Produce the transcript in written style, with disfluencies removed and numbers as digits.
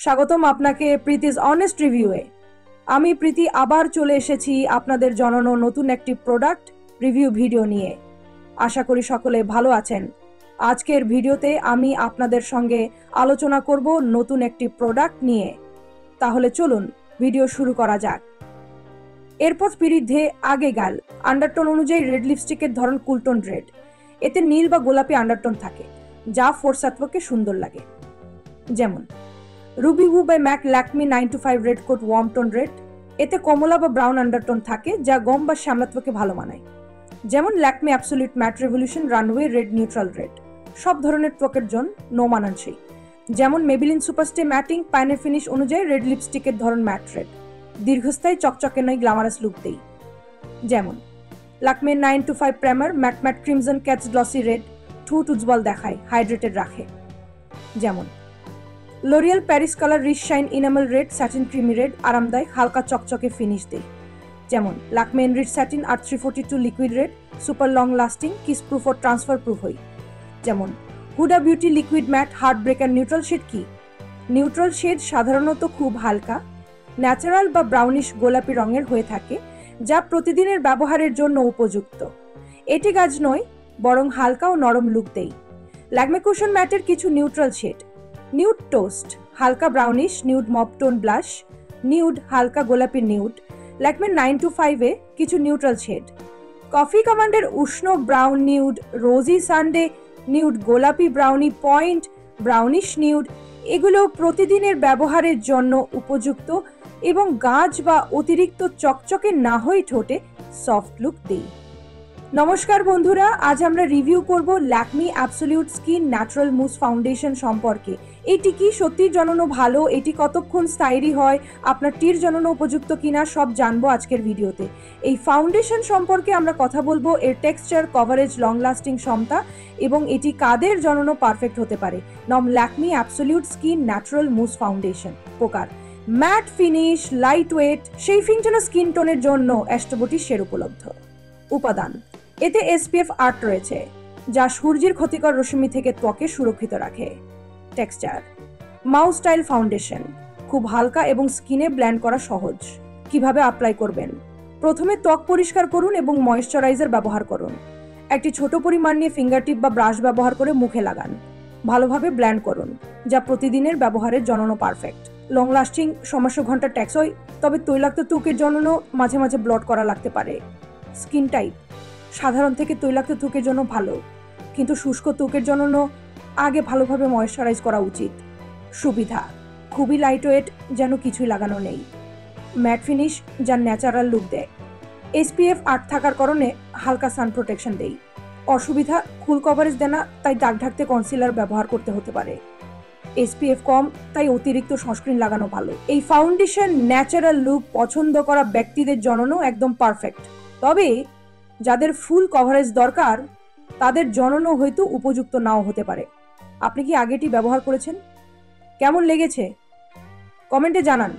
স্বাগতম আপনাকে প্রীতিজ অনেস্ট রিভিউয়ে। আমি প্রীতি আবার চলে এসেছি আপনাদের জানানো নতুন একটি প্রোডাক্ট রিভিউ ভিডিও নিয়ে। আশা করি সকলে ভালো আছেন। আজকের ভিডিওতে আমি আপনাদের সঙ্গে আলোচনা করব নতুন একটি প্রোডাক্ট নিয়ে। তাহলে চলুন ভিডিও শুরু করা যাক। এরপর বিরুদ্ধে আগে গাল আন্ডারটোন অনুযায়ী রেড লিপস্টিকের ধরন কুলটোন রেড। এতে নীল বা গোলাপি আন্ডারটোন থাকে যা ফোরসাত্বকে সুন্দর লাগে। যেমন Ruby Woo by MAC Lakme 925 red coat warm tone red. এতে কমলা বা ব্রাউন আন্ডারটোন থাকে যা গম বা শ্যামলাত্বকে ভালো মানায়। যেমন Lakme absolute matte revolution runway red neutral red. সব ধরনের ত্বকের জন্য নো মানানসই। যেমন Maybelline superstay matte ink pioneer finish অনুযায়ী রেড লিপস্টিকের ধরন ম্যাট রেড। দীর্ঘস্থায়ী চকচকে নয় গ্ল্যামারাস লুক দেই। যেমন Lakme 925 primer matte matte crimson catch glossy red. ঠোঁট উজ্জ্বল দেখায়, হাইড্রেটেড রাখে। যেমন L'Oreal Paris colour rich shine enamel red satin creamy red আরামদায়ক হালকা চকচকে ফিনিশ দেয়। যেমন ল্যাকমি এনরিচ স্যাটিন আর 342 liquid red super long lasting kiss proof ও ট্রান্সফার প্রুফ হয়। যেমন Huda beauty liquid matte heartbreaker neutral shade কি? নিউট্রাল শেড সাধারণত খুব হালকা ন্যাচারাল বা ব্রাউনিশ গোলাপি রঙের হয়ে থাকে যা প্রতিদিনের ব্যবহারের জন্য উপযুক্ত। এটি গাছ নয় বরং হালকা ও নরম লুক দেয়। ল্যাকমি কুশন ম্যাটের কিছু নিউট্রাল শেড নিউড টোস্ট হালকা ব্রাউনিশ নিউড মপ টোন ব্লাশ নিউড হালকা গোলাপি নিউড। ল্যাকমি 925 এ কিছু নিউট্রাল শেড কফি কমান্ডের উষ্ণ ব্রাউন নিউড রোজি সানডে নিউড গোলাপি ব্রাউনি পয়েন্ট ব্রাউনিশ নিউড। এগুলো প্রতিদিনের ব্যবহারের জন্য উপযুক্ত এবং গাছ বা অতিরিক্ত চকচকে না হয়ে ঠোঁটে সফট লুক দেয়। নমস্কার বন্ধুরা, আজ আমরা রিভিউ করব Lakme absolute skin natural mousse foundation সম্পর্কে। এটি কি সত্যি জননো ভালো, এটি কতক্ষণ স্থায়ী হয়, আপনার টির জননো উপযুক্ত কিনা সব জানবো আজকের ভিডিওতে। এই ফাউন্ডেশন সম্পর্কে আমরা কথা বলবো, এর টেক্সচার, কভারেজ, লং লাস্টিং ক্ষমতা এবং এটি কাদের জননো পারফেক্ট হতে পারে। নাম Lakme absolute skin natural mousse foundation. প্রকার ম্যাট ফিনিশ, লাইট ওয়েট, শেভিং জন্য স্কিন টোনের জন্য অ্যাস্টোবটি শেড উপলব্ধ। উপাদান এতে SPF 8 রয়েছে যা সূর্যের ক্ষতিকর রশ্মি থেকে ত্বকে সুরক্ষিত রাখে। টেক্সচার মাউস স্টাইল ফাউন্ডেশন, খুব হালকা এবং স্কিনে ব্লেন্ড করা সহজ। কিভাবে অ্যাপ্লাই করবেন? প্রথমে ত্বক পরিষ্কার করুন এবং ময়েশ্চারাইজার ব্যবহার করুন। একটি ছোট পরিমাণ নিয়ে ফিঙ্গার টিপ বা ব্রাশ ব্যবহার করে মুখে লাগান। ভালোভাবে ব্লেন্ড করুন যা প্রতিদিনের ব্যবহারের জন্য পারফেক্ট। লং লাস্টিং 100 ঘন্টা টেকসই, তবে তৈলাক্ত ত্বকের জন্য মাঝে মাঝে ব্লট করা লাগতে পারে। স্কিন টাইপ সাধারণ থেকে তৈলাক্ত ত্বকের জন্য ভালো, কিন্তু শুষ্ক ত্বকের জন্য আগে ভালোভাবে ময়েশ্চারাইজ করা উচিত। সুবিধা খুবই লাইট ওয়েট, যেন কিছুই লাগানো নেই। ম্যাট ফিনিশ যা ন্যাচারাল লুক দেয়। SPF 8 থাকার কারণে হালকা সান প্রোটেকশন দেয়। অসুবিধা ফুল কভারেজ দেয় না, তাই দাগ ঢাকতে কনসিলার ব্যবহার করতে হতে পারে। SPF কম, তাই অতিরিক্ত সানস্ক্রিন লাগানো ভালো। এই ফাউন্ডেশন ন্যাচারাল লুক পছন্দ করা ব্যক্তিদের জন্য একদম পারফেক্ট। তবে যাদের ফুল কভারেজ দরকার তাদের জন্য হয়তো উপযুক্ত নাও হতে পারে। আপনি কি আগেটি ব্যবহার করেছেন? কেমন লেগেছে কমেন্টে জানান।